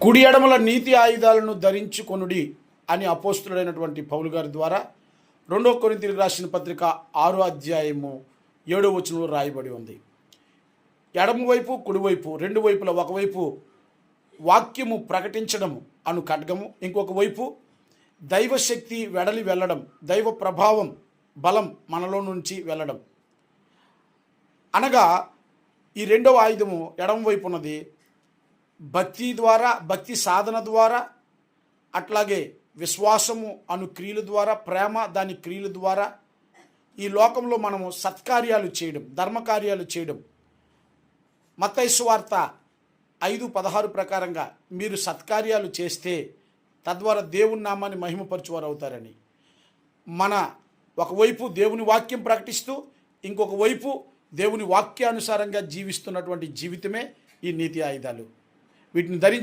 కుడి ఎడమల నీతి ఆయుధాలను ధరించుకొనుడి అని అపోస్తుడైనటువంటి పౌలు గారి ద్వారా 2 కొరింథీయులకు రాసిన పత్రిక 6వ అధ్యాయము 7వ వచనంలో రాయబడి ఉంది. ఎడమవైపు కుడివైపు రెండు వైపుల ఒకవైపు వాక్యము ప్రకటించడం అను ఖడ్గము, ఇంకొక వైపు దైవశక్తి వెడలి వెళ్ళడం, దైవ ప్రభావం బలం మనలో నుంచి వెళ్ళడం. అనగా ఈ రెండవ ఆయుధము ఎడమవైపు ఉన్నది భక్తి ద్వారా, భక్తి సాధన ద్వారా, అట్లాగే విశ్వాసము అను క్రియల ద్వారా, ప్రేమ దాని క్రియల ద్వారా ఈ లోకంలో మనము సత్కార్యాలు చేయడం, ధర్మకార్యాలు చేయడం. మత్తయి సువార్త 5:16 ప్రకారంగా మీరు సత్కార్యాలు చేస్తే తద్వారా దేవుని నామాన్ని మహిమపరచువారు అవుతారని. మన ఒకవైపు దేవుని వాక్యం ప్రకటిస్తూ ఇంకొక వైపు దేవుని వాక్యానుసారంగా జీవిస్తున్నటువంటి జీవితమే ఈ నీతి ఆయుధాలు. వీటిని ధరించి